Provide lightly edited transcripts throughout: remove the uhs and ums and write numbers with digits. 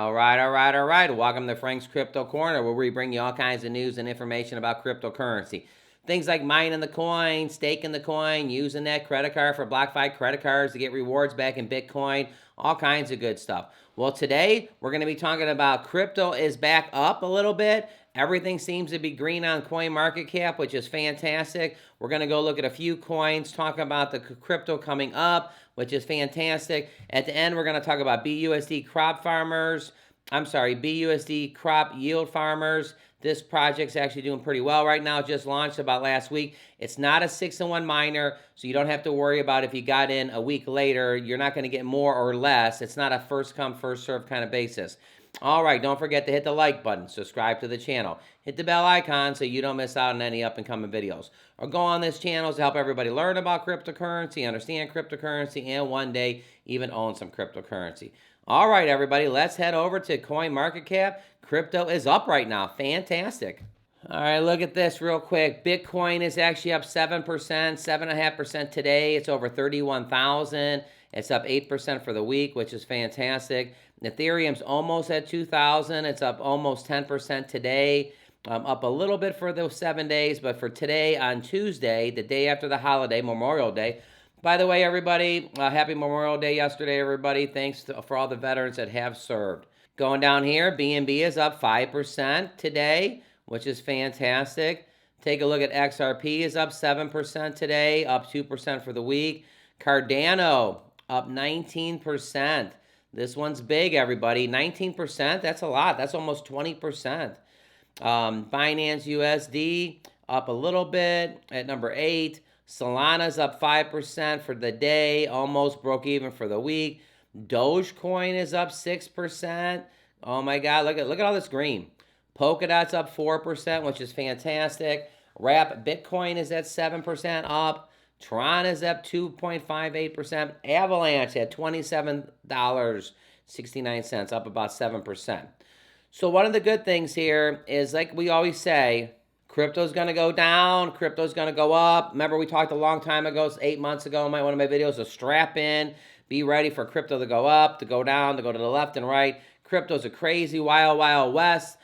All right. Welcome to Frank's Crypto Corner, where we bring you all kinds of news and information about cryptocurrency. Things like mining the coin, staking the coin, using that credit card for BlockFi credit cards to get rewards back in Bitcoin, all kinds of good stuff. Well, today we're going to be talking about crypto is back up a little bit. Everything seems to be green on CoinMarketCap, which is fantastic. We're going to go look at a few coins, talk about the crypto coming up, which is fantastic. At the end, we're going to talk about BUSD crop yield farmers. This project's actually doing pretty well right now. Just launched about last week. It's not a 6-in-1 miner, so you don't have to worry about if you got in a week later, you're not going to get more or less. It's not a first come, first serve kind of basis. All right, don't forget to hit the like button, subscribe to the channel, hit the bell icon so you don't miss out on any up-and-coming videos. Or go on this channel to help everybody learn about cryptocurrency, understand cryptocurrency, and one day even own some cryptocurrency. All right, everybody, let's head over to CoinMarketCap. Crypto is up right now. Fantastic. All right, look at this real quick. Bitcoin is actually up 7%, 7.5% today. It's over 31,000. It's up 8% for the week, which is fantastic. Ethereum's almost at 2,000. It's up almost 10% today. Up a little bit for those 7 days, but for today on Tuesday, the day after the holiday, Memorial Day. By the way, everybody, happy Memorial Day yesterday, everybody. Thanks for all the veterans that have served. Going down here, BNB is up 5% today, which is fantastic. Take a look at XRP is up 7% today, up 2% for the week. Cardano up 19%. This one's big, everybody. 19%, that's a lot. That's almost 20%. Binance USD up a little bit at number 8. Solana's up 5% for the day, almost broke even for the week. Dogecoin is up 6%. Oh my God, look at all this green. Polkadot's up 4%, which is fantastic. Wrap Bitcoin is at 7% up. Tron is up 2.58%. Avalanche at $27.69, up about 7%. So one of the good things here is, like we always say, crypto's going to go down, crypto's going to go up. Remember, we talked a long time ago, 8 months ago in one of my videos, so strap in. Be ready for crypto to go up, to go down, to go to the left and right. Crypto's a crazy, wild, wild west.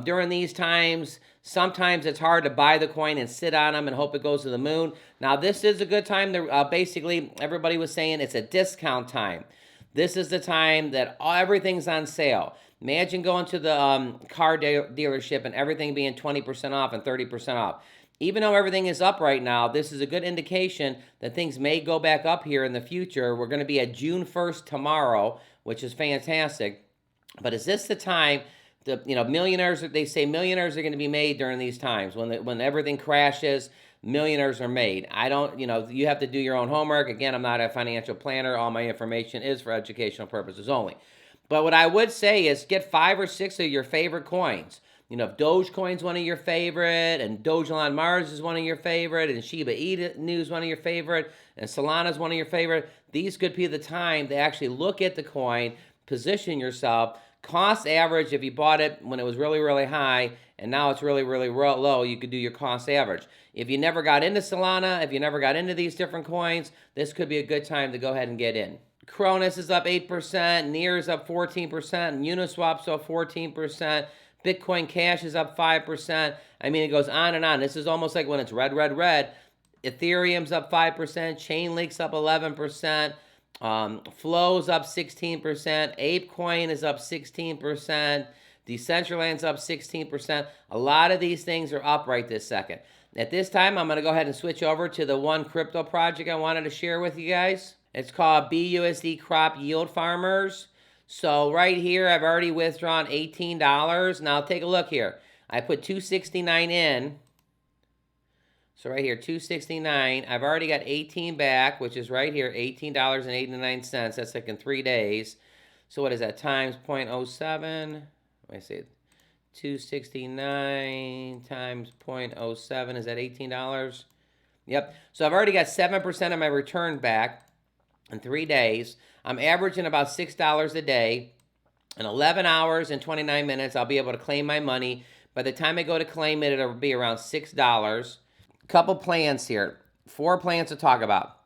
During these times, sometimes it's hard to buy the coin and sit on them and hope it goes to the moon. Now, this is a good time to, basically, everybody was saying it's a discount time. This is the time that everything's on sale. Imagine going to the car dealership and everything being 20% off and 30% off. Even though everything is up right now, this is a good indication that things may go back up here in the future. We're going to be at June 1st tomorrow, which is fantastic. But is this the time? Millionaires, they say millionaires are going to be made during these times. When everything crashes, millionaires are made. You have to do your own homework. Again, I'm not a financial planner. All my information is for educational purposes only. But what I would say is get 5 or 6 of your favorite coins. If Dogecoin's one of your favorite, and Dogecoin Mars is one of your favorite, and Shiba Inu is one of your favorite, and Solana is one of your favorite, these could be the time to actually look at the coin, position yourself. Cost average, if you bought it when it was really, really high, and now it's really, really low, you could do your cost average. If you never got into Solana, if you never got into these different coins, this could be a good time to go ahead and get in. Cronus is up 8%, Near is up 14%, and Uniswap's up 14%. Bitcoin Cash is up 5%. I mean, it goes on and on. This is almost like when it's red. Ethereum's up 5%. Chainlink's up 11%. Flow's up 16%. ApeCoin is up 16%. Decentraland's up 16%. A lot of these things are up right this second. At this time, I'm going to go ahead and switch over to the one crypto project I wanted to share with you guys. It's called BUSD Crop Yield Farmers. So right here, I've already withdrawn $18. Now take a look here. I put $269 in. So right here, $269. I've already got 18 back, which is right here, $18.89. That's like in 3 days. So what is that, times 0.07? Let me see. 269 times 0.07, is that $18? Yep. So I've already got 7% of my return back in 3 days. I'm averaging about $6 a day. In 11 hours and 29 minutes, I'll be able to claim my money. By the time I go to claim it, it'll be around $6. Couple plans here. 4 plans to talk about.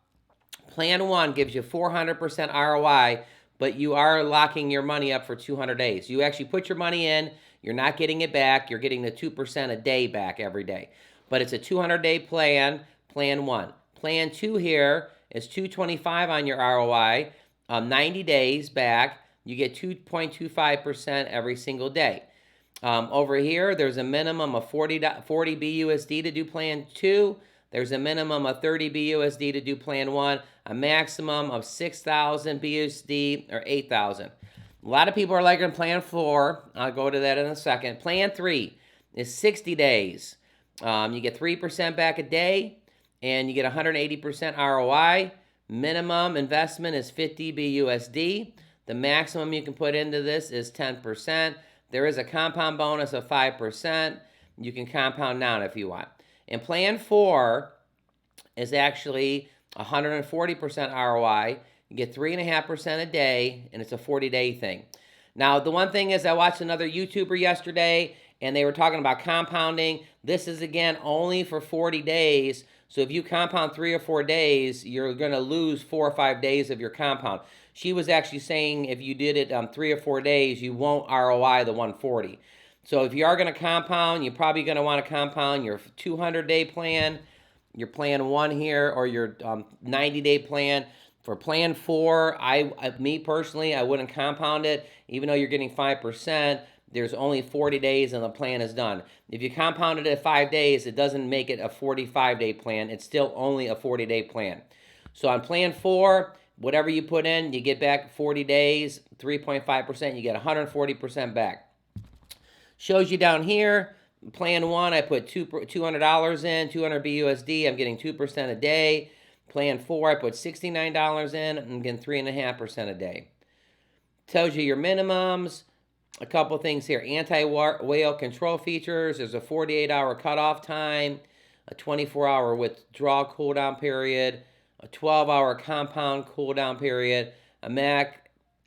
Plan 1 gives you 400% ROI but you are locking your money up for 200 days. You actually put your money in, you're not getting it back, you're getting the 2% a day back every day. But it's a 200-day plan, plan 1. Plan 2 here is 225 on your ROI, 90 days back, you get 2.25% every single day. Over here, there's a minimum of 40 BUSD to do plan 2. There's a minimum of 30 BUSD to do plan 1, a maximum of 6,000 BUSD or 8,000. A lot of people are liking plan 4. I'll go to that in a second. Plan 3 is 60 days. You get 3% back a day, and you get 180% ROI. Minimum investment is 50 BUSD. The maximum you can put into this is 10%. There is a compound bonus of 5%. You can compound down if you want. And plan 4 is actually 140% ROI. You get 3.5% a day, and it's a 40-day thing. Now, the one thing is I watched another YouTuber yesterday, and they were talking about compounding. This is, again, only for 40 days. So if you compound 3 or 4 days, you're going to lose 4 or 5 days of your compound. She was actually saying if you did it 3 or 4 days, you won't ROI the 140. So if you are going to compound, you're probably going to want to compound your 200-day plan, your plan 1 here, or your 90-day plan. For plan 4, me personally, I wouldn't compound it. Even though you're getting 5%, there's only 40 days and the plan is done. If you compound it at 5 days, it doesn't make it a 45-day plan. It's still only a 40-day plan. So on plan 4, whatever you put in, you get back 40 days, 3.5%, you get 140% back. Shows you down here, plan 1, I put $200 in, 200 BUSD, I'm getting 2% a day. Plan 4, I put $69 in, I'm getting 3.5% a day. Tells you your minimums, a couple things here. Anti-whale control features, there's a 48-hour cutoff time, a 24-hour withdrawal cooldown period, a 12-hour compound cooldown period, a max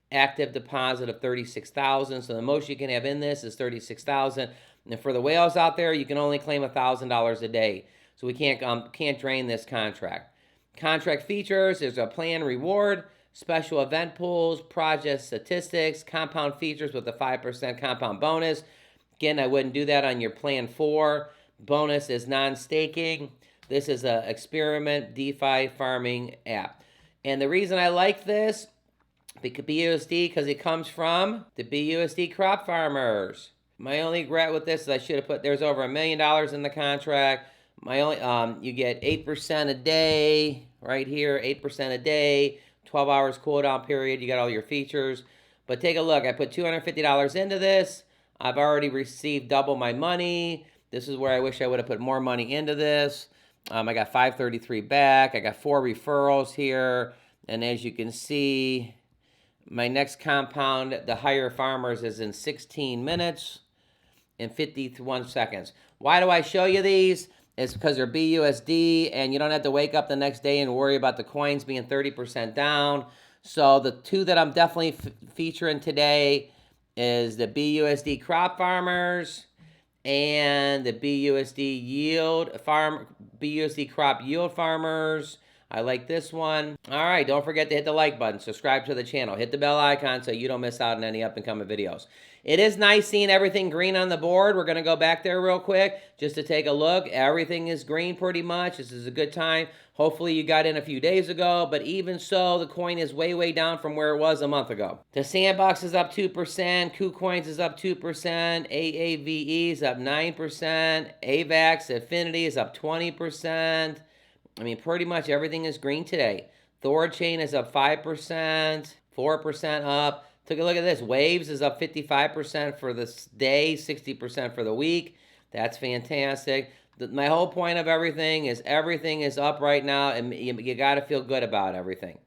active deposit of 36,000. So the most you can have in this is 36,000. And for the whales out there, you can only claim $1,000 a day. So we can't drain this contract. Contract features, there's a plan reward, special event pools, project statistics, compound features with a 5% compound bonus. Again, I wouldn't do that on your plan 4. Bonus is non-staking. This is an experiment DeFi farming app. And the reason I like this, BUSD, because it comes from the BUSD crop farmers. My only regret with this is I should have put, there's over $1 million in the contract. My only, you get 8% a day, right here, 8% a day, 12 hours cooldown period, you got all your features. But take a look, I put $250 into this. I've already received double my money. This is where I wish I would have put more money into this. I got 533 back. I got 4 referrals here. And as you can see, my next compound, the higher farmers, is in 16 minutes and 51 seconds. Why do I show you these? It's because they're BUSD, and you don't have to wake up the next day and worry about the coins being 30% down. So the two that I'm definitely featuring today is the BUSD crop farmers and the BUSD crop yield farmers. I like this one. All right, don't forget to hit the like button, subscribe to the channel, hit the bell icon so you don't miss out on any up-and-coming videos. It is nice seeing everything green on the board. We're going to go back there real quick just to take a look. Everything is green pretty much. This is a good time. Hopefully you got in a few days ago, but even so, the coin is way, way down from where it was a month ago. The Sandbox is up 2%, KuCoins is up 2%, AAVE is up 9%, AVAX Affinity is up 20%. I mean, pretty much everything is green today. ThorChain is up 5%, 4% up. Take a look at this. Waves is up 55% for this day, 60% for the week. That's fantastic. My whole point of everything is up right now, and you got to feel good about everything.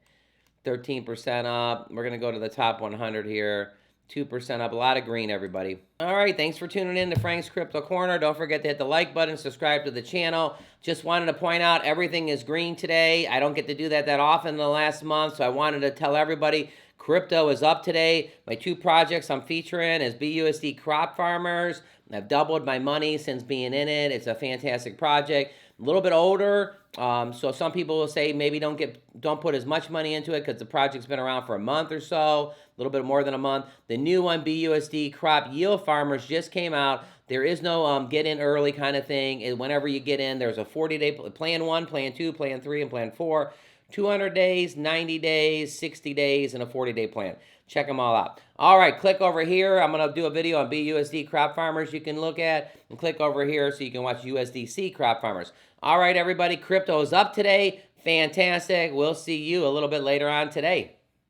13% up. We're going to go to the top 100 here. 2% up. A lot of green, everybody. All right, thanks for tuning in to Frank's Crypto Corner. Don't forget to hit the like button, subscribe to the channel. Just wanted to point out everything is green today. I don't get to do that often in the last month, so I wanted to tell everybody crypto is up today. My 2 projects I'm featuring is BUSD Crop Farmers. I've doubled my money since being in it. It's a fantastic project. A little bit older, So some people will say maybe don't put as much money into it because the project's been around for a month or so, a little bit more than a month. The new one, BUSD Crop Yield Farmers, just came out. There is no get in early kind of thing. Whenever you get in, there's a 40-day plan 1, plan 2, plan 3, and plan 4. 200 days, 90 days, 60 days, and a 40-day plan. Check them all out. All right, click over here. I'm going to do a video on BUSD crop farmers you can look at, and click over here so you can watch USDC crop farmers. All right, everybody, crypto is up today. Fantastic. We'll see you a little bit later on today.